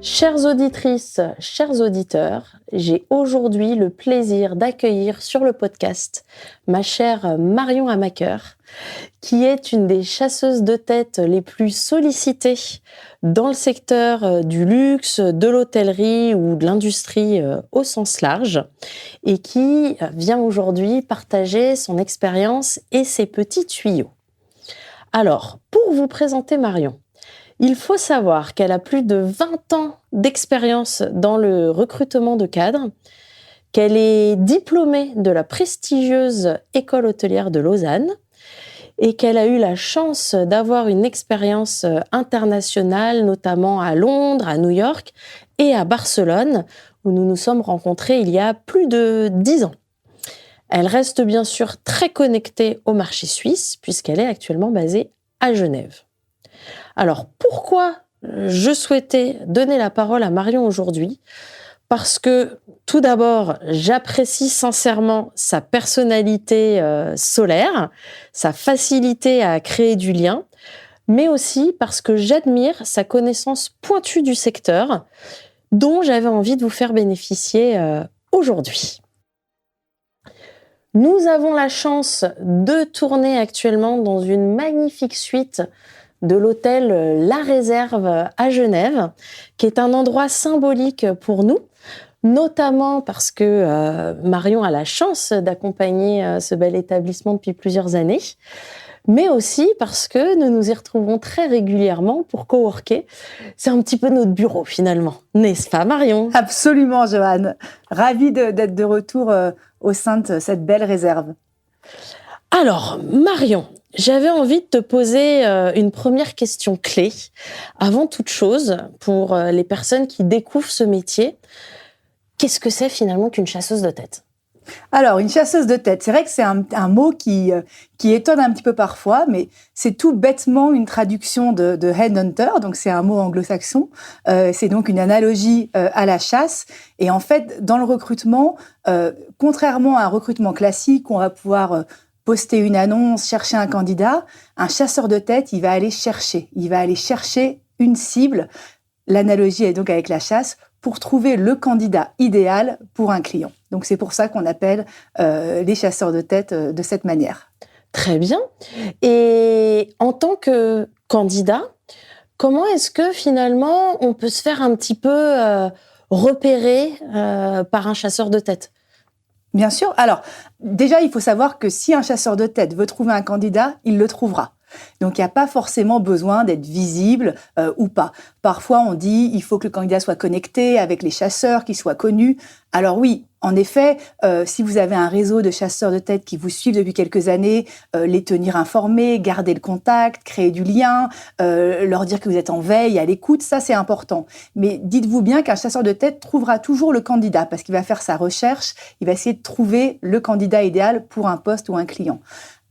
Chères auditrices, chers auditeurs, j'ai aujourd'hui le plaisir d'accueillir sur le podcast ma chère Marion Hamaker, qui est une des chasseuses de tête les plus sollicitées dans le secteur du luxe, de l'hôtellerie ou de l'industrie au sens large, et qui vient aujourd'hui partager son expérience et ses petits tuyaux. Alors, pour vous présenter Marion, il faut savoir qu'elle a plus de 20 ans d'expérience dans le recrutement de cadres, qu'elle est diplômée de la prestigieuse École hôtelière de Lausanne et qu'elle a eu la chance d'avoir une expérience internationale, notamment à Londres, à New York et à Barcelone, où nous nous sommes rencontrés il y a plus de 10 ans. Elle reste bien sûr très connectée au marché suisse, puisqu'elle est actuellement basée à Genève. Alors, pourquoi je souhaitais donner la parole à Marion aujourd'hui ? Parce que, tout d'abord, j'apprécie sincèrement sa personnalité solaire, sa facilité à créer du lien, mais aussi parce que j'admire sa connaissance pointue du secteur, dont j'avais envie de vous faire bénéficier aujourd'hui. Nous avons la chance de tourner actuellement dans une magnifique suite de l'hôtel La Réserve à Genève, qui est un endroit symbolique pour nous, notamment parce que Marion a la chance d'accompagner ce bel établissement depuis plusieurs années, mais aussi parce que nous nous y retrouvons très régulièrement pour coworker. C'est un petit peu notre bureau finalement, n'est-ce pas Marion ? Absolument, Joanne. Ravie d'être de retour au sein de cette belle réserve. Alors, Marion, j'avais envie de te poser une première question clé. Avant toute chose, pour les personnes qui découvrent ce métier, qu'est-ce que c'est finalement qu'une chasseuse de tête ? Alors, une chasseuse de tête, c'est vrai que c'est un mot qui étonne un petit peu parfois, mais c'est tout bêtement une traduction de headhunter, donc c'est un mot anglo-saxon. C'est donc une analogie à la chasse. Et en fait, dans le recrutement, contrairement à un recrutement classique, où on va pouvoir poster une annonce, chercher un candidat, un chasseur de tête, il va aller chercher une cible. L'analogie est donc avec la chasse, pour trouver le candidat idéal pour un client. Donc c'est pour ça qu'on appelle les chasseurs de tête de cette manière. Très bien. Et en tant que candidat, comment est-ce que finalement on peut se faire un petit peu repérer par un chasseur de tête ? Bien sûr. Alors, déjà, il faut savoir que si un chasseur de tête veut trouver un candidat, il le trouvera. Donc, il n'y a pas forcément besoin d'être visible ou pas. Parfois, on dit il faut que le candidat soit connecté avec les chasseurs, qu'il soit connu. Alors oui, en effet, si vous avez un réseau de chasseurs de tête qui vous suivent depuis quelques années, les tenir informés, garder le contact, créer du lien, leur dire que vous êtes en veille, à l'écoute, ça c'est important. Mais dites-vous bien qu'un chasseur de tête trouvera toujours le candidat parce qu'il va faire sa recherche, il va essayer de trouver le candidat idéal pour un poste ou un client.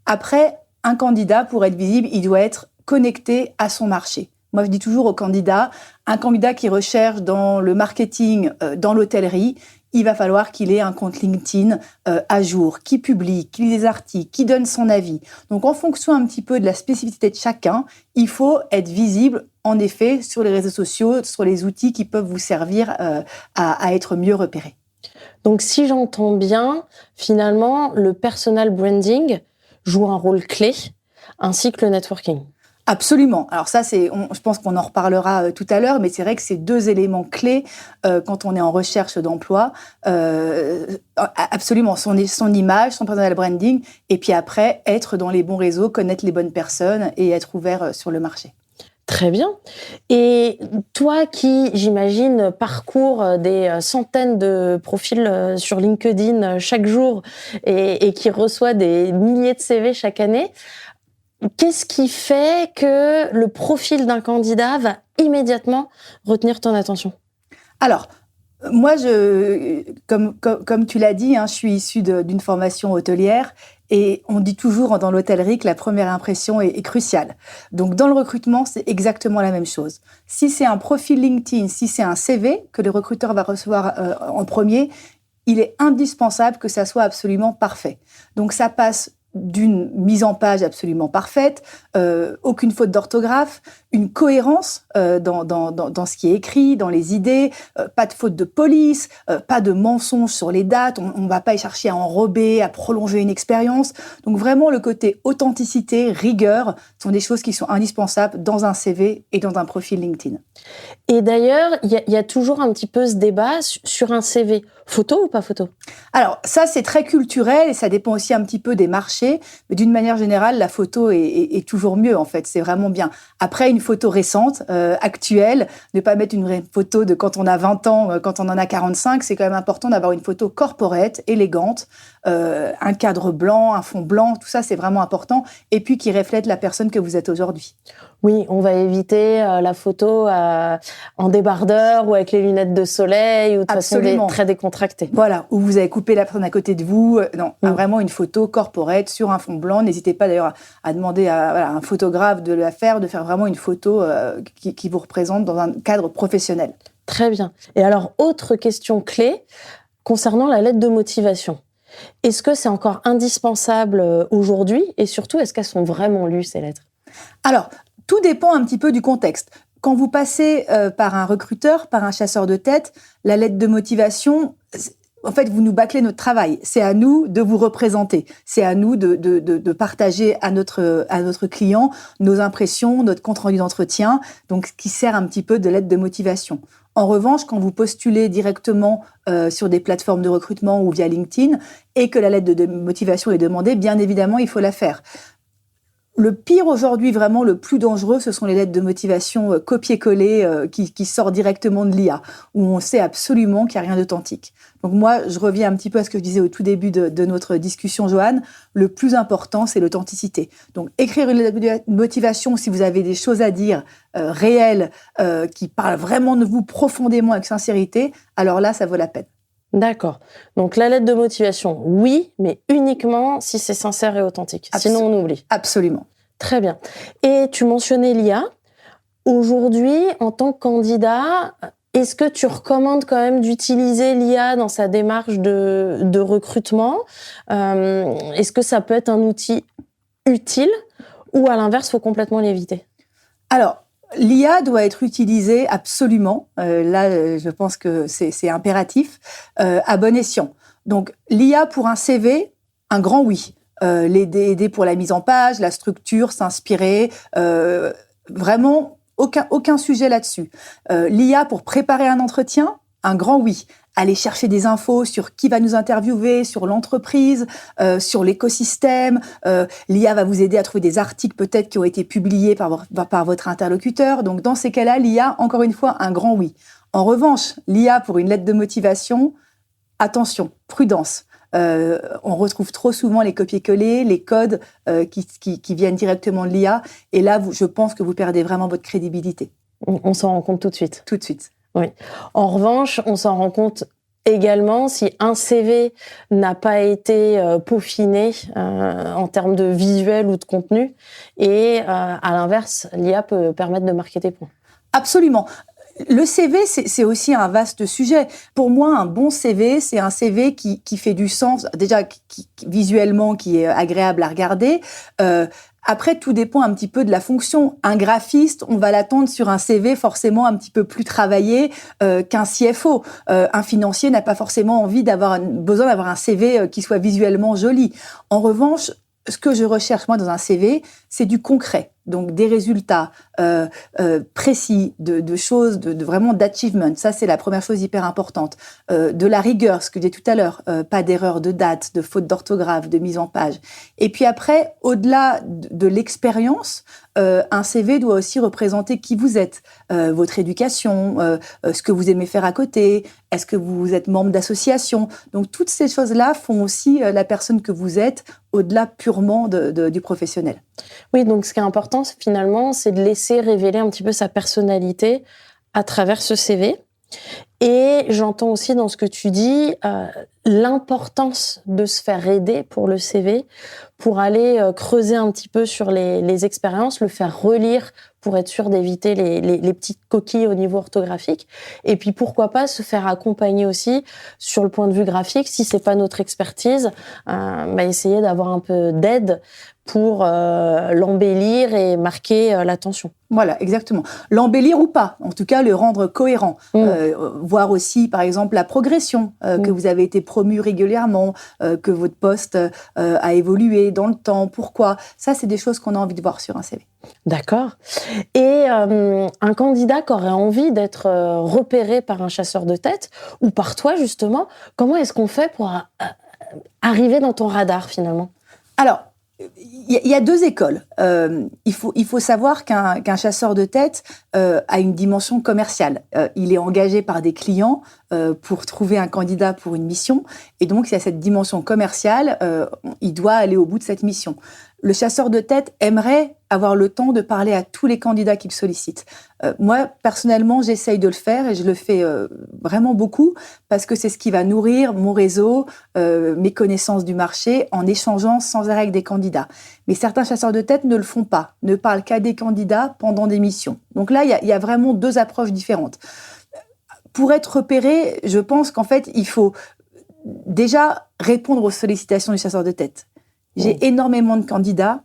Après, un candidat, pour être visible, il doit être connecté à son marché. Moi, je dis toujours aux candidats, un candidat qui recherche dans le marketing, dans l'hôtellerie, il va falloir qu'il ait un compte LinkedIn à jour, qui publie, qui lit des articles, qui donne son avis. Donc, en fonction un petit peu de la spécificité de chacun, il faut être visible, en effet, sur les réseaux sociaux, sur les outils qui peuvent vous servir à être mieux repérés. Donc, si j'entends bien, finalement, le personal branding joue un rôle clé, ainsi que le networking. Absolument. Alors ça, je pense qu'on en reparlera tout à l'heure, mais c'est vrai que c'est deux éléments clés quand on est en recherche d'emploi. Absolument, son image, son personal branding, et puis après, être dans les bons réseaux, connaître les bonnes personnes et être ouvert sur le marché. Très bien. Et toi qui, j'imagine, parcours des centaines de profils sur LinkedIn chaque jour et qui reçoit des milliers de CV chaque année, qu'est-ce qui fait que le profil d'un candidat va immédiatement retenir ton attention ? Alors, moi, comme tu l'as dit, je suis issue d'une formation hôtelière. Et on dit toujours dans l'hôtellerie que la première impression est cruciale. Donc, dans le recrutement, c'est exactement la même chose. Si c'est un profil LinkedIn, si c'est un CV que le recruteur va recevoir en premier, il est indispensable que ça soit absolument parfait. Donc, ça passe d'une mise en page absolument parfaite, aucune faute d'orthographe, une cohérence dans ce qui est écrit, dans les idées, pas de faute de police, pas de mensonges sur les dates, on ne va pas y chercher à enrober, à prolonger une expérience. Donc vraiment, le côté authenticité, rigueur, sont des choses qui sont indispensables dans un CV et dans un profil LinkedIn. Et d'ailleurs, il y a toujours un petit peu ce débat sur un CV. Photo ou pas photo? Alors ça, c'est très culturel et ça dépend aussi un petit peu des marchés. Mais d'une manière générale, la photo est toujours mieux, en fait. C'est vraiment bien. Après, une photo récente, actuelle, ne pas mettre une photo de quand on a 20 ans, quand on en a 45, c'est quand même important d'avoir une photo corporate, élégante, un cadre blanc, un fond blanc, tout ça, c'est vraiment important. Et puis qui reflète la personne que vous êtes aujourd'hui. Oui, on va éviter la photo en débardeur ou avec les lunettes de soleil ou de façon très décontractée. Voilà, où vous avez coupé la personne à côté de vous. Non, vraiment une photo corporate sur un fond blanc. N'hésitez pas d'ailleurs à demander à un photographe de la faire, de faire vraiment une photo qui vous représente dans un cadre professionnel. Très bien. Et alors, autre question clé concernant la lettre de motivation. Est-ce que c'est encore indispensable aujourd'hui et surtout, est-ce qu'elles sont vraiment lues, ces lettres? Alors, tout dépend un petit peu du contexte. Quand vous passez par un recruteur, par un chasseur de tête, la lettre de motivation, en fait, vous nous bâclez notre travail. C'est à nous de vous représenter. C'est à nous de partager à notre client nos impressions, notre compte-rendu d'entretien, donc ce qui sert un petit peu de lettre de motivation. En revanche, quand vous postulez directement sur des plateformes de recrutement ou via LinkedIn et que la lettre de motivation est demandée, bien évidemment, il faut la faire. Le pire aujourd'hui, vraiment le plus dangereux, ce sont les lettres de motivation copier-coller qui sortent directement de l'IA, où on sait absolument qu'il n'y a rien d'authentique. Donc moi, je reviens un petit peu à ce que je disais au tout début de notre discussion, Joanne. Le plus important, c'est l'authenticité. Donc écrire une lettre de motivation si vous avez des choses à dire réelles, qui parlent vraiment de vous profondément avec sincérité, alors là, ça vaut la peine. D'accord. Donc la lettre de motivation, oui, mais uniquement si c'est sincère et authentique. Sinon, on oublie. Absolument. Très bien. Et tu mentionnais l'IA. Aujourd'hui, en tant que candidat, est-ce que tu recommandes quand même d'utiliser l'IA dans sa démarche de recrutement? Est-ce que ça peut être un outil utile ou à l'inverse, il faut complètement l'éviter? Alors, l'IA doit être utilisée absolument. Là, je pense que c'est impératif, à bon escient. Donc, l'IA pour un CV, un grand oui. L'aider pour la mise en page, la structure, s'inspirer, vraiment aucun sujet là-dessus. L'IA pour préparer un entretien, un grand oui. Aller chercher des infos sur qui va nous interviewer, sur l'entreprise, sur l'écosystème. L'IA va vous aider à trouver des articles peut-être qui ont été publiés par votre interlocuteur. Donc, dans ces cas-là, l'IA, encore une fois, un grand oui. En revanche, l'IA pour une lettre de motivation, attention, prudence. On retrouve trop souvent les copier-coller, les codes qui viennent directement de l'IA. Et là, je pense que vous perdez vraiment votre crédibilité. On s'en rend compte tout de suite. Tout de suite. Oui. En revanche, on s'en rend compte également si un CV n'a pas été peaufiné en termes de visuel ou de contenu. Et à l'inverse, l'IA peut permettre de marquer des points. Absolument. Le CV, c'est aussi un vaste sujet. Pour moi, un bon CV, c'est un CV qui fait du sens, déjà visuellement, qui est agréable à regarder. Après, tout dépend un petit peu de la fonction. Un graphiste, on va l'attendre sur un CV forcément un petit peu plus travaillé qu'un CFO. Un financier n'a pas forcément besoin d'avoir un CV qui soit visuellement joli. En revanche, ce que je recherche, moi, dans un CV, c'est du concret. Donc, des résultats précis, de choses, vraiment d'achievement. Ça, c'est la première chose hyper importante. De la rigueur, ce que j'ai dit tout à l'heure. Pas d'erreur de date, de faute d'orthographe, de mise en page. Et puis après, au-delà de l'expérience, un CV doit aussi représenter qui vous êtes, votre éducation, ce que vous aimez faire à côté, est-ce que vous êtes membre d'association. Donc, toutes ces choses-là font aussi la personne que vous êtes au-delà purement du professionnel. Oui, donc ce qui est important, finalement, c'est de laisser révéler un petit peu sa personnalité à travers ce CV. Et j'entends aussi dans ce que tu dis l'importance de se faire aider pour le CV, pour aller creuser un petit peu sur les expériences, le faire relire pour être sûr d'éviter les petites coquilles au niveau orthographique. Et puis pourquoi pas se faire accompagner aussi sur le point de vue graphique, si c'est pas notre expertise, essayer d'avoir un peu d'aide pour l'embellir et marquer l'attention. Voilà, exactement. L'embellir ou pas, en tout cas le rendre cohérent. Voir aussi, par exemple, la progression, que vous avez été promu régulièrement, que votre poste a évolué dans le temps, pourquoi. Ça, c'est des choses qu'on a envie de voir sur un CV. D'accord. Et un candidat qui aurait envie d'être repéré par un chasseur de tête, ou par toi justement, comment est-ce qu'on fait pour arriver dans ton radar finalement ? Alors, il y a deux écoles. Il faut savoir qu'un chasseur de tête a une dimension commerciale. Il est engagé par des clients pour trouver un candidat pour une mission. Et donc, il y a cette dimension commerciale, il doit aller au bout de cette mission. Le chasseur de tête aimerait avoir le temps de parler à tous les candidats qu'il sollicite. Moi, personnellement, j'essaye de le faire et je le fais vraiment beaucoup parce que c'est ce qui va nourrir mon réseau, mes connaissances du marché en échangeant sans arrêt avec des candidats. Mais certains chasseurs de tête ne le font pas, ne parlent qu'à des candidats pendant des missions. Donc là, il y a vraiment deux approches différentes. Pour être repéré, je pense qu'en fait, il faut déjà répondre aux sollicitations du chasseur de tête. J'ai énormément de candidats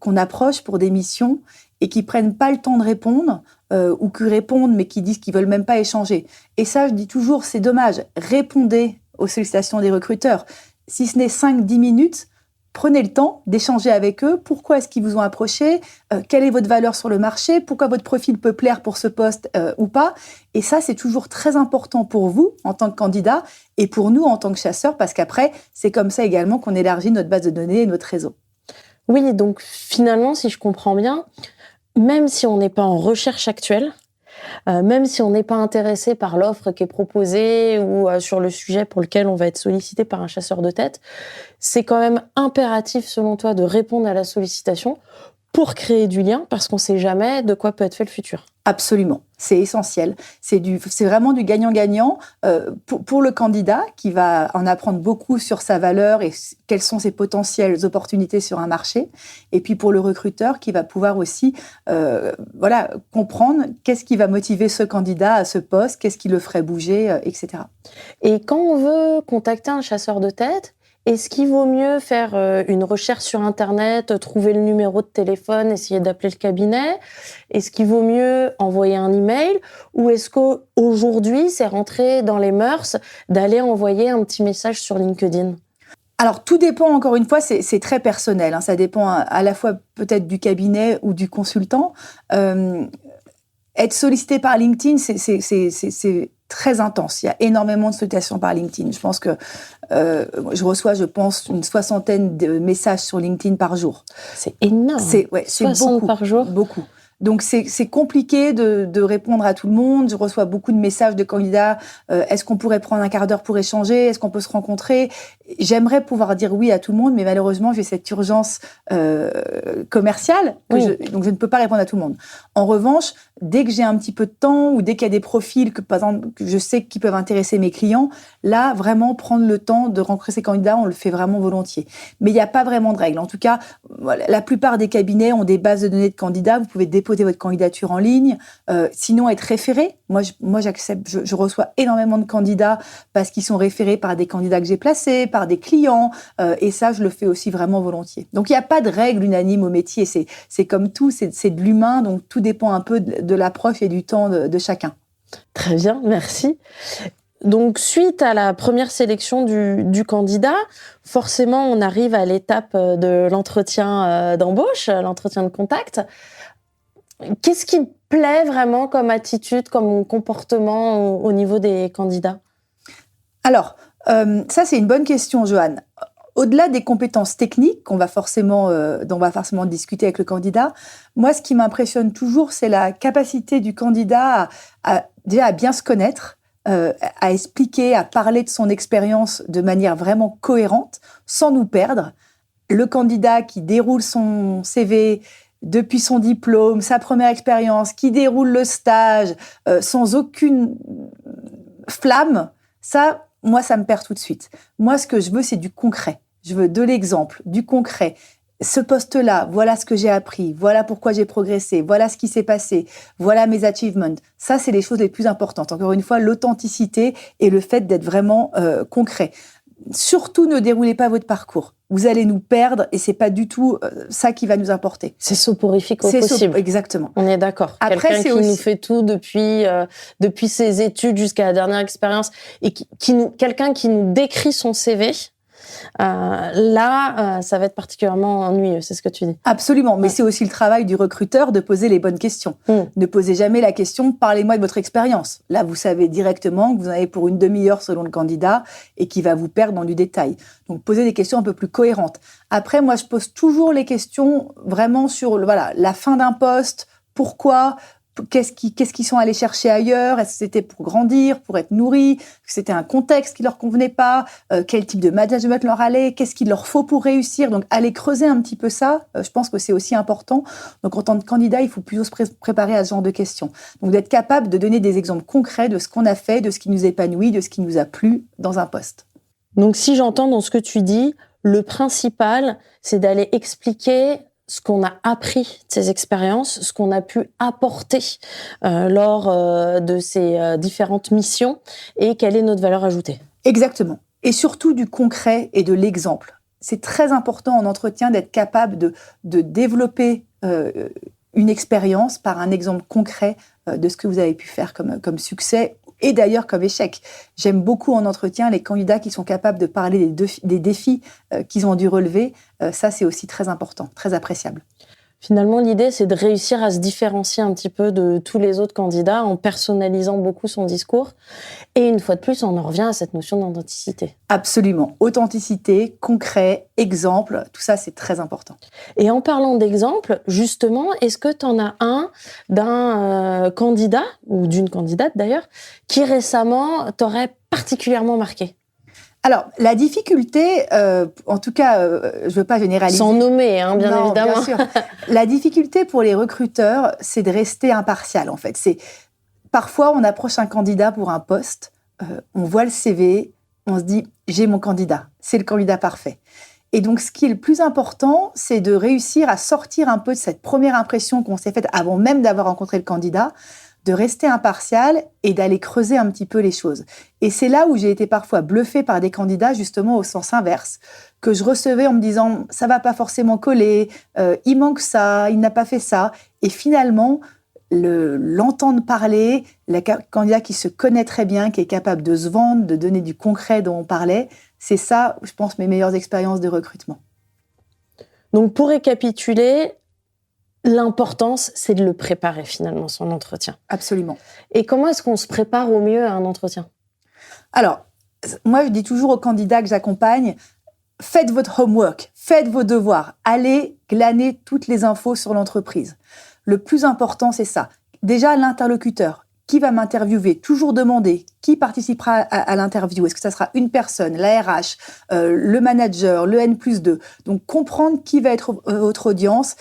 qu'on approche pour des missions et qui prennent pas le temps de répondre ou qui répondent mais qui disent qu'ils veulent même pas échanger. Et ça, je dis toujours, c'est dommage. Répondez aux sollicitations des recruteurs. Si ce n'est 5-10 minutes, prenez le temps d'échanger avec eux. Pourquoi est-ce qu'ils vous ont approché ? Quelle est votre valeur sur le marché ? Pourquoi votre profil peut plaire pour ce poste ou pas ? Et ça, c'est toujours très important pour vous en tant que candidat et pour nous en tant que chasseurs, parce qu'après, c'est comme ça également qu'on élargit notre base de données et notre réseau. Oui, donc finalement, si je comprends bien, même si on n'est pas en recherche actuelle, même si on n'est pas intéressé par l'offre qui est proposée ou sur le sujet pour lequel on va être sollicité par un chasseur de tête, c'est quand même impératif, selon toi, de répondre à la sollicitation pour créer du lien, parce qu'on ne sait jamais de quoi peut être fait le futur. Absolument, c'est essentiel. C'est vraiment du gagnant-gagnant pour le candidat qui va en apprendre beaucoup sur sa valeur et quelles sont ses potentielles opportunités sur un marché. Et puis pour le recruteur qui va pouvoir aussi comprendre qu'est-ce qui va motiver ce candidat à ce poste, qu'est-ce qui le ferait bouger, etc. Et quand on veut contacter un chasseur de tête, est-ce qu'il vaut mieux faire une recherche sur Internet, trouver le numéro de téléphone, essayer d'appeler le cabinet ? Est-ce qu'il vaut mieux envoyer un email ? Ou est-ce qu'aujourd'hui, c'est rentré dans les mœurs d'aller envoyer un petit message sur LinkedIn ? Alors, tout dépend, encore une fois, c'est très personnel. Hein, ça dépend à la fois peut-être du cabinet ou du consultant. Être sollicité par LinkedIn, c'est très intense. Il y a énormément de sollicitations par LinkedIn. Je pense que je reçois, une 60aine de messages sur LinkedIn par jour. C'est énorme. C'est 60 beaucoup, par jour. Beaucoup. Donc, c'est compliqué de répondre à tout le monde. Je reçois beaucoup de messages de candidats. Est-ce qu'on pourrait prendre un quart d'heure pour échanger ? Est-ce qu'on peut se rencontrer ? J'aimerais pouvoir dire oui à tout le monde, mais malheureusement, j'ai cette urgence commerciale, donc je ne peux pas répondre à tout le monde. En revanche, dès que j'ai un petit peu de temps ou dès qu'il y a des profils que, par exemple, que je sais qui peuvent intéresser mes clients, là, vraiment prendre le temps de rencontrer ces candidats, on le fait vraiment volontiers. Mais il n'y a pas vraiment de règle. En tout cas, la plupart des cabinets ont des bases de données de candidats. Vous pouvez déposer votre candidature en ligne. Sinon, être référé. Moi, j'accepte. Je reçois énormément de candidats parce qu'ils sont référés par des candidats que j'ai placés, par des clients. Et ça, je le fais aussi vraiment volontiers. Donc, il n'y a pas de règle unanime au métier. C'est comme tout, c'est de l'humain. Donc, tout dépend un peu de l'approche et du temps de chacun. Très bien, merci. Donc, suite à la première sélection du candidat, forcément, on arrive à l'étape de l'entretien d'embauche, l'entretien de contact. Qu'est-ce qui te plaît vraiment comme attitude, comme comportement au niveau des candidats ? Alors, ça, c'est une bonne question, Joanne. Au-delà des compétences techniques dont on va forcément discuter avec le candidat, moi, ce qui m'impressionne toujours, c'est la capacité du candidat à bien se connaître, à expliquer, à parler de son expérience de manière vraiment cohérente, sans nous perdre. Le candidat qui déroule son CV depuis son diplôme, sa première expérience, qui déroule le stage, sans aucune flamme, ça, moi, ça me perd tout de suite. Moi, ce que je veux, c'est du concret. Je veux de l'exemple, du concret. Ce poste-là, voilà ce que j'ai appris, voilà pourquoi j'ai progressé, voilà ce qui s'est passé, voilà mes achievements. Ça, c'est les choses les plus importantes. Encore une fois, l'authenticité et le fait d'être vraiment concret. surtout ne déroulez pas votre parcours. Vous allez nous perdre et c'est pas du tout ça qui va nous importer. C'est soporifique au possible. Exactement. On est d'accord. Après, quelqu'un qui nous fait tout depuis ses études jusqu'à la dernière expérience et quelqu'un qui nous décrit son CV. Ça va être particulièrement ennuyeux, c'est ce que tu dis. Absolument, mais c'est aussi le travail du recruteur de poser les bonnes questions. Ne posez jamais la question « parlez-moi de votre expérience ». Là, vous savez directement que vous en avez pour une demi-heure selon le candidat et qu'il va vous perdre dans du détail. Donc, posez des questions un peu plus cohérentes. Après, moi, je pose toujours les questions vraiment sur la fin d'un poste, pourquoi, qu'est-ce qu'ils sont allés chercher ailleurs? Est-ce que c'était pour grandir, pour être nourris? Est-ce que c'était un contexte qui leur convenait pas? Quel type de management leur allait? Qu'est-ce qu'il leur faut pour réussir? Donc, aller creuser un petit peu ça, je pense que c'est aussi important. Donc, en tant que candidat, il faut plutôt se préparer à ce genre de questions. Donc, d'être capable de donner des exemples concrets de ce qu'on a fait, de ce qui nous épanouit, de ce qui nous a plu dans un poste. Donc, si j'entends dans ce que tu dis, le principal, c'est d'aller expliquer ce qu'on a appris de ces expériences, ce qu'on a pu apporter lors de ces différentes missions et quelle est notre valeur ajoutée. Exactement. Et surtout du concret et de l'exemple. C'est très important en entretien d'être capable de développer une expérience par un exemple concret de ce que vous avez pu faire comme succès et d'ailleurs comme échec. J'aime beaucoup en entretien les candidats qui sont capables de parler des défis qu'ils ont dû relever. Ça, c'est aussi très important, très appréciable. Finalement, l'idée, c'est de réussir à se différencier un petit peu de tous les autres candidats en personnalisant beaucoup son discours. Et une fois de plus, on en revient à cette notion d'authenticité. Absolument. Authenticité, concret, exemple, tout ça, c'est très important. Et en parlant d'exemple, justement, est-ce que tu en as un d'un candidat, ou d'une candidate d'ailleurs, qui récemment t'aurait particulièrement marqué ? Alors, la difficulté, en tout cas, je ne veux pas généraliser. Sans nommer, hein, bien évidemment. Bien sûr. La difficulté pour les recruteurs, c'est de rester impartial, en fait. Parfois, on approche un candidat pour un poste, on voit le CV, on se dit « j'ai mon candidat, c'est le candidat parfait ». Et donc, ce qui est le plus important, c'est de réussir à sortir un peu de cette première impression qu'on s'est faite avant même d'avoir rencontré le candidat, de rester impartial et d'aller creuser un petit peu les choses. Et c'est là où j'ai été parfois bluffée par des candidats, justement au sens inverse, que je recevais en me disant « ça va pas forcément coller, il manque ça, il n'a pas fait ça ». Et finalement, l'entendre parler, le candidat qui se connaît très bien, qui est capable de se vendre, de donner du concret dont on parlait, c'est ça, je pense, mes meilleures expériences de recrutement. Donc, pour récapituler, l'importance, c'est de le préparer finalement, son entretien. Absolument. Et comment est-ce qu'on se prépare au mieux à un entretien ? Alors, moi, je dis toujours aux candidats que j'accompagne, faites votre homework, faites vos devoirs, allez glaner toutes les infos sur l'entreprise. Le plus important, c'est ça. Déjà, l'interlocuteur. Qui va m'interviewer? Toujours demander qui participera à l'interview. Est-ce que ça sera une personne, la RH, le manager, le N+2? Donc, comprendre qui va être votre audience,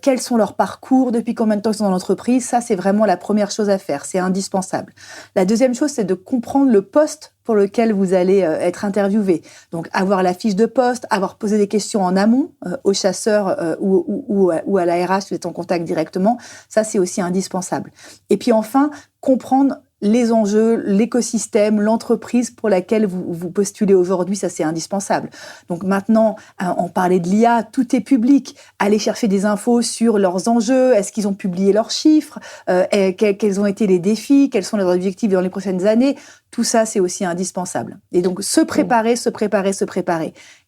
quels sont leurs parcours, depuis combien de temps ils sont dans l'entreprise. Ça, c'est vraiment la première chose à faire. C'est indispensable. La deuxième chose, c'est de comprendre le poste pour lequel vous allez être interviewé. Donc, avoir la fiche de poste, avoir posé des questions en amont au chasseur ou à la RH si vous êtes en contact directement. Ça, c'est aussi indispensable. Et puis enfin, comprendre les enjeux, l'écosystème, l'entreprise pour laquelle vous postulez aujourd'hui, ça c'est indispensable. Donc maintenant, on parlait de l'IA, tout est public. Allez chercher des infos sur leurs enjeux, est-ce qu'ils ont publié leurs chiffres, quels ont été les défis, quels sont leurs objectifs dans les prochaines années. Tout ça, c'est aussi indispensable. Et donc, se préparer.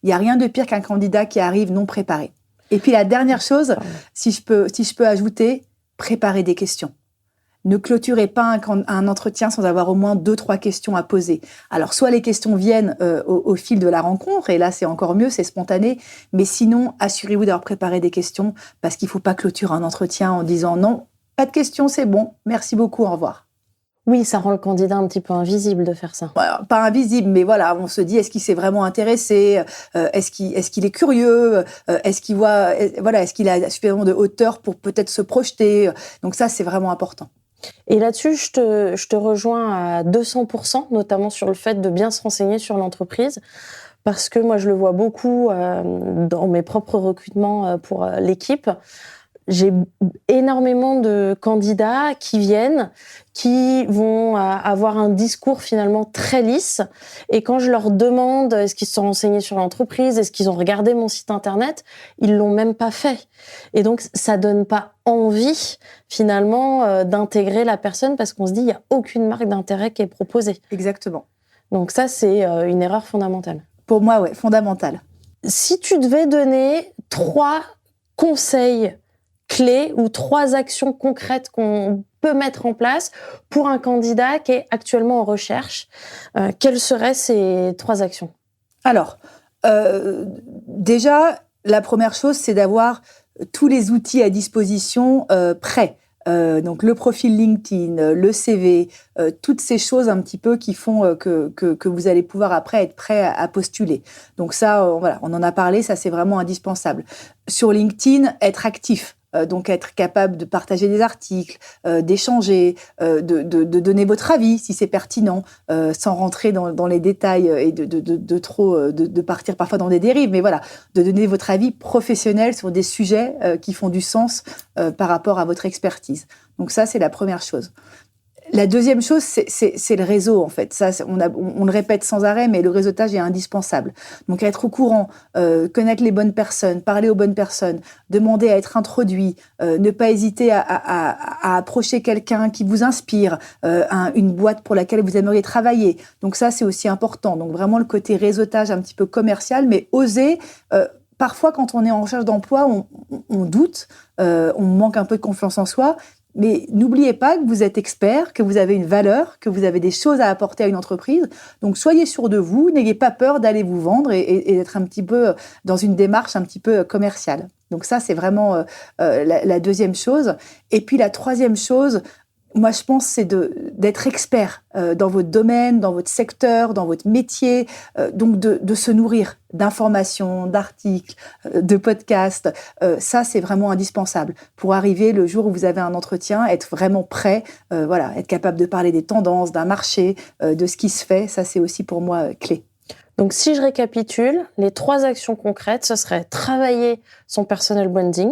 Il n'y a rien de pire qu'un candidat qui arrive non préparé. Et puis la dernière chose, si je peux ajouter, préparer des questions. Ne clôturez pas un entretien sans avoir au moins 2-3 questions à poser. Alors, soit les questions viennent au fil de la rencontre, et là, c'est encore mieux, c'est spontané. Mais sinon, assurez-vous d'avoir préparé des questions, parce qu'il ne faut pas clôturer un entretien en disant « non, pas de questions, c'est bon, merci beaucoup, au revoir ». Oui, ça rend le candidat un petit peu invisible de faire ça. Voilà, pas invisible, mais voilà, on se dit, est-ce qu'il s'est vraiment intéressé? Est-ce qu'il est curieux? Est-ce qu'il a suffisamment de hauteur pour peut-être se projeter? Donc ça, c'est vraiment important. Et là-dessus, je te rejoins à 200%, notamment sur le fait de bien se renseigner sur l'entreprise, parce que moi, je le vois beaucoup dans mes propres recrutements pour l'équipe. j'ai énormément de candidats qui viennent, qui vont avoir un discours finalement très lisse. Et quand je leur demande est-ce qu'ils se sont renseignés sur l'entreprise, est-ce qu'ils ont regardé mon site internet, ils l'ont même pas fait. Et donc, ça donne pas envie finalement d'intégrer la personne parce qu'on se dit il y a aucune marque d'intérêt qui est proposée. Exactement. Donc ça, c'est une erreur fondamentale. Pour moi, ouais, fondamentale. Si tu devais donner 3 conseils clés ou 3 actions concrètes qu'on peut mettre en place pour un candidat qui est actuellement en recherche, quelles seraient ces 3 actions ? Alors, déjà, la première chose, c'est d'avoir tous les outils à disposition prêts. Donc le profil LinkedIn, le CV, toutes ces choses un petit peu qui font que vous allez pouvoir après être prêt à postuler. Donc ça, voilà, on en a parlé, ça c'est vraiment indispensable. Sur LinkedIn, être actif. Donc être capable de partager des articles, d'échanger, de donner votre avis si c'est pertinent, sans rentrer dans les détails et de partir parfois dans des dérives, mais voilà, de donner votre avis professionnel sur des sujets qui font du sens par rapport à votre expertise. Donc ça, c'est la première chose. La deuxième chose, c'est le réseau, en fait. Ça, on le répète sans arrêt, mais le réseautage est indispensable. Donc, être au courant, connaître les bonnes personnes, parler aux bonnes personnes, demander à être introduit, ne pas hésiter à approcher quelqu'un qui vous inspire, une boîte pour laquelle vous aimeriez travailler. Donc, ça, c'est aussi important. Donc, vraiment, le côté réseautage un petit peu commercial, mais oser... Parfois, quand on est en recherche d'emploi, on doute, on manque un peu de confiance en soi. Mais n'oubliez pas que vous êtes expert, que vous avez une valeur, que vous avez des choses à apporter à une entreprise. Donc, soyez sûr de vous, n'ayez pas peur d'aller vous vendre et d'être un petit peu dans une démarche un petit peu commerciale. Donc ça, c'est vraiment la deuxième chose. Et puis, la troisième chose, moi, je pense, c'est d'être expert dans votre domaine, dans votre secteur, dans votre métier, donc de se nourrir d'informations, d'articles, de podcasts. Ça, c'est vraiment indispensable pour arriver le jour où vous avez un entretien, être vraiment prêt, voilà, être capable de parler des tendances, d'un marché, de ce qui se fait. Ça, c'est aussi pour moi clé. Donc, si je récapitule, les 3 actions concrètes, ce serait travailler son personal branding,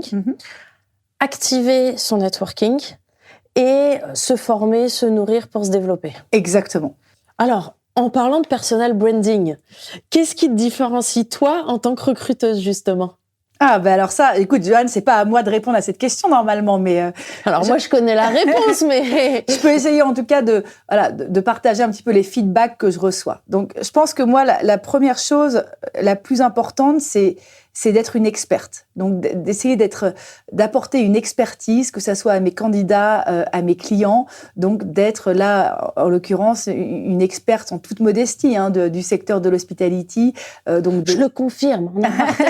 activer son networking, et se former, se nourrir pour se développer. Exactement. Alors, en parlant de personal branding, qu'est-ce qui te différencie, toi, en tant que recruteuse, justement ? Ah, ben alors ça, écoute, Joanne, c'est pas à moi de répondre à cette question normalement, mais... Alors, moi, je connais la réponse, mais... Je peux essayer en tout cas de partager un petit peu les feedbacks que je reçois. Donc, je pense que moi, la première chose, la plus importante, c'est d'être une experte. Donc, d'essayer d'apporter une expertise, que ça soit à mes candidats, à mes clients. Donc, d'être là, en l'occurrence, une experte en toute modestie du secteur de l'hospitality. Je le confirme.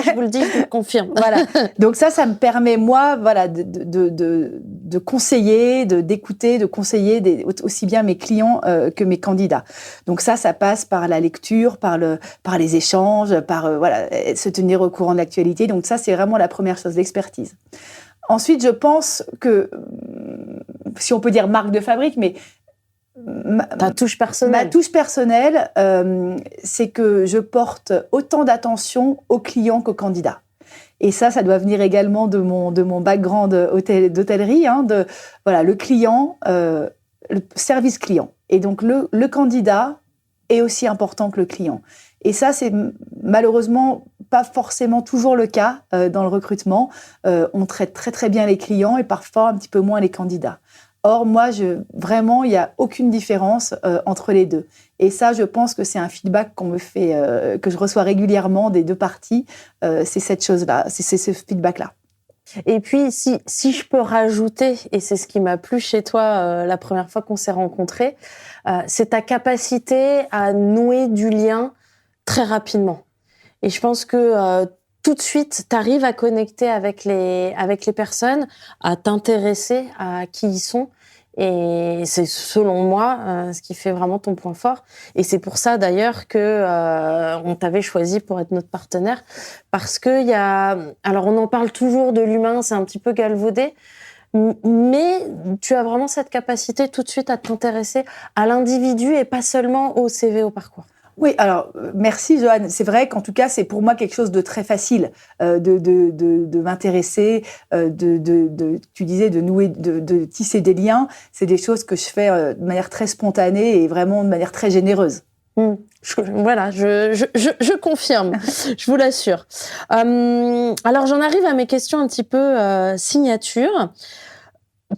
Je vous le dis, je le confirme. Voilà. Donc ça me permet, moi, voilà, de conseiller, d'écouter, de conseiller aussi bien mes clients que mes candidats. Donc ça passe par la lecture, par les échanges, par voilà, se tenir au courant de l'actualité. Donc ça, c'est vraiment la première chose, l'expertise. Ensuite, je pense que, si on peut dire marque de fabrique, mais ta touche personnelle. Ma touche personnelle, c'est que je porte autant d'attention aux clients qu'aux candidats. Et ça doit venir également de mon background d'hôtellerie, voilà, le client, le service client. Et donc, le candidat est aussi important que le client. Et ça, c'est malheureusement pas forcément toujours le cas dans le recrutement. On traite très, très bien les clients et parfois un petit peu moins les candidats. Or, moi, vraiment, il n'y a aucune différence entre les deux. Et ça, je pense que c'est un feedback qu'on me fait, que je reçois régulièrement des deux parties. C'est cette chose-là, c'est ce feedback-là. Et puis, si je peux rajouter, et c'est ce qui m'a plu chez toi la première fois qu'on s'est rencontrés, c'est ta capacité à nouer du lien très rapidement. Et je pense que tout de suite, tu arrives à connecter avec les personnes, à t'intéresser à qui ils sont. Et c'est, selon moi, ce qui fait vraiment ton point fort. Et c'est pour ça, d'ailleurs, que on t'avait choisi pour être notre partenaire. Parce que alors, on en parle toujours de l'humain, c'est un petit peu galvaudé. Mais tu as vraiment cette capacité tout de suite à t'intéresser à l'individu et pas seulement au CV, au parcours. Oui, alors merci Joanne. C'est vrai qu'en tout cas, c'est pour moi quelque chose de très facile de m'intéresser, tu disais de nouer, de tisser des liens. C'est des choses que je fais de manière très spontanée et vraiment de manière très généreuse. Je confirme, je vous l'assure. Alors j'en arrive à mes questions un petit peu signature.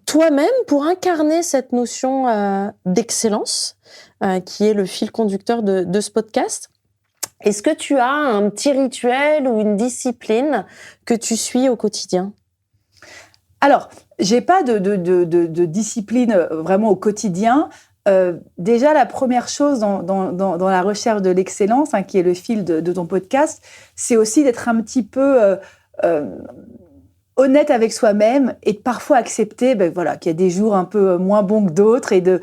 Toi-même, pour incarner cette notion d'excellence, qui est le fil conducteur de ce podcast, est-ce que tu as un petit rituel ou une discipline que tu suis au quotidien ? Alors, j'ai pas de discipline vraiment au quotidien. Déjà, la première chose dans la recherche de l'excellence, qui est le fil de ton podcast, c'est aussi d'être un petit peu honnête avec soi-même et de parfois accepter qu'il y a des jours un peu moins bons que d'autres et de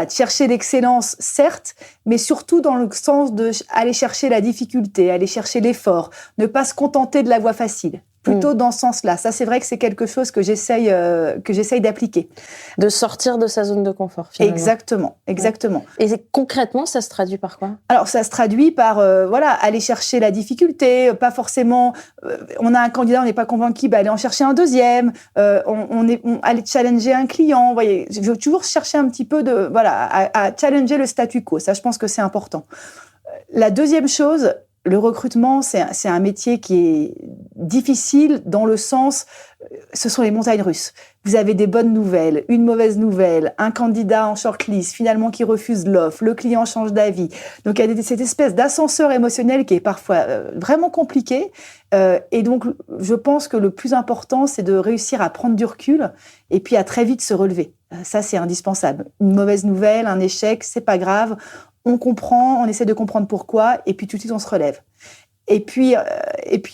chercher l'excellence, certes, mais surtout dans le sens d'aller chercher la difficulté, aller chercher l'effort, ne pas se contenter de la voie facile. Plutôt dans ce sens-là. Ça, c'est vrai que c'est quelque chose que j'essaye d'appliquer. De sortir de sa zone de confort, finalement. Exactement. Et concrètement, ça se traduit par quoi ? Alors, ça se traduit par aller chercher la difficulté, pas forcément... on a un candidat, on n'est pas convaincu, aller en chercher un deuxième, aller challenger un client. Vous voyez, je veux toujours chercher un petit peu à challenger le statu quo. Ça, je pense que c'est important. La deuxième chose... Le recrutement, c'est un métier qui est difficile dans le sens, ce sont les montagnes russes. Vous avez des bonnes nouvelles, une mauvaise nouvelle, un candidat en shortlist, finalement qui refuse l'offre, le client change d'avis. Donc, il y a cette espèce d'ascenseur émotionnel qui est parfois vraiment compliqué. Et donc, je pense que le plus important, c'est de réussir à prendre du recul et puis à très vite se relever. Ça, c'est indispensable. Une mauvaise nouvelle, un échec, c'est pas grave. On comprend, on essaie de comprendre pourquoi, et puis tout de suite, on se relève. Et puis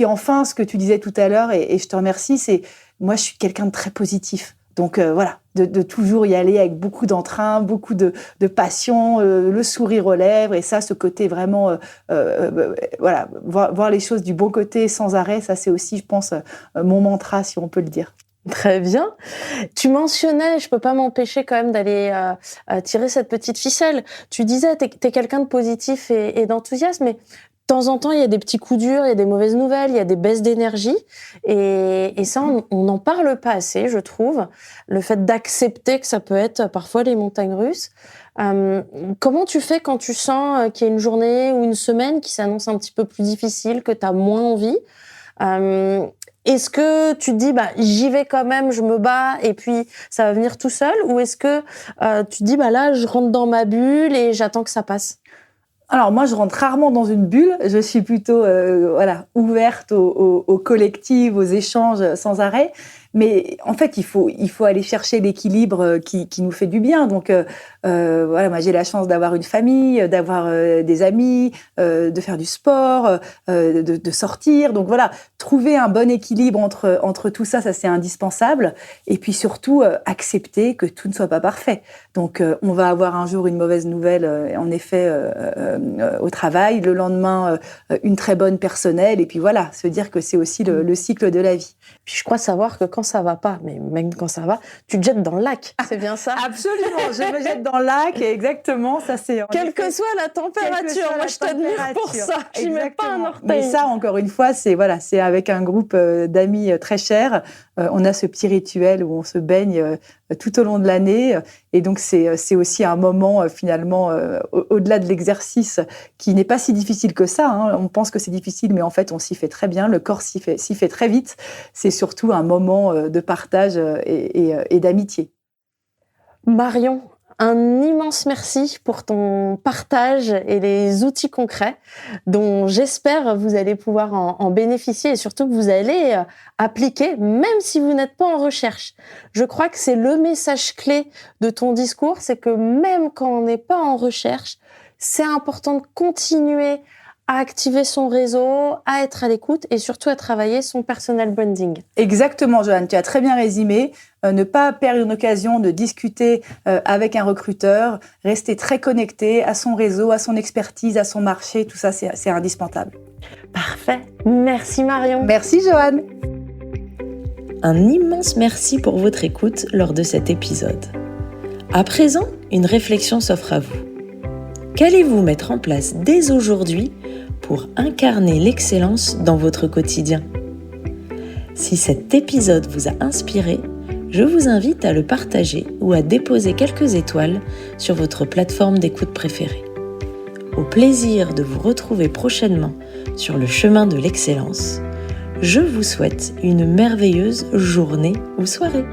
enfin, ce que tu disais tout à l'heure, et je te remercie, c'est moi, je suis quelqu'un de très positif. Donc de toujours y aller avec beaucoup d'entrain, beaucoup de passion, le sourire aux lèvres, et ça, ce côté vraiment, voir les choses du bon côté sans arrêt, ça, c'est aussi, je pense, mon mantra, si on peut le dire. Très bien. Tu mentionnais, je peux pas m'empêcher quand même d'aller tirer cette petite ficelle. Tu disais, t'es quelqu'un de positif et d'enthousiasme, mais de temps en temps, il y a des petits coups durs, il y a des mauvaises nouvelles, il y a des baisses d'énergie, et ça, on n'en parle pas assez, je trouve. Le fait d'accepter que ça peut être parfois les montagnes russes. Comment tu fais quand tu sens qu'il y a une journée ou une semaine qui s'annonce un petit peu plus difficile, que t'as moins envie ? Est-ce que tu te dis, j'y vais quand même, je me bats et puis ça va venir tout seul ? Ou est-ce que tu te dis, là, je rentre dans ma bulle et j'attends que ça passe ? Alors moi, je rentre rarement dans une bulle. Je suis plutôt ouverte au collectif, aux échanges sans arrêt. Mais en fait, il faut aller chercher l'équilibre qui nous fait du bien. Donc moi j'ai la chance d'avoir une famille, d'avoir des amis, de faire du sport, de sortir. Donc voilà, trouver un bon équilibre entre tout ça, c'est indispensable. Et puis surtout accepter que tout ne soit pas parfait. Donc on va avoir un jour une mauvaise nouvelle, en effet, au travail. Le lendemain, une très bonne personnelle. Et puis voilà, se dire que c'est aussi le cycle de la vie. Puis je crois savoir que quand ça va pas, mais même quand ça va, tu te jettes dans le lac. C'est bien ça ? Absolument, je me jette dans le lac, exactement, ça c'est... Quelle que soit la température, moi je t'admire pour ça, j'y mets pas un orteil. Mais ça, encore une fois, c'est avec un groupe d'amis très chers, on a ce petit rituel où on se baigne tout au long de l'année, et donc c'est aussi un moment finalement, au-delà de l'exercice, qui n'est pas si difficile que ça, on pense que c'est difficile, mais en fait on s'y fait très bien, le corps s'y fait très vite, c'est surtout un moment de partage et d'amitié. Marion, un immense merci pour ton partage et les outils concrets dont j'espère vous allez pouvoir en bénéficier et surtout que vous allez appliquer, même si vous n'êtes pas en recherche. Je crois que c'est le message clé de ton discours, c'est que même quand on n'est pas en recherche, c'est important de continuer à activer son réseau, à être à l'écoute et surtout à travailler son personal branding. Exactement, Joanne, tu as très bien résumé. Ne pas perdre une occasion de discuter avec un recruteur, rester très connecté à son réseau, à son expertise, à son marché, tout ça, c'est indispensable. Parfait. Merci Marion. Merci Joanne. Un immense merci pour votre écoute lors de cet épisode. À présent, une réflexion s'offre à vous. Qu'allez-vous mettre en place dès aujourd'hui pour incarner l'excellence dans votre quotidien ? Si cet épisode vous a inspiré, je vous invite à le partager ou à déposer quelques étoiles sur votre plateforme d'écoute préférée. Au plaisir de vous retrouver prochainement sur le chemin de l'excellence, je vous souhaite une merveilleuse journée ou soirée.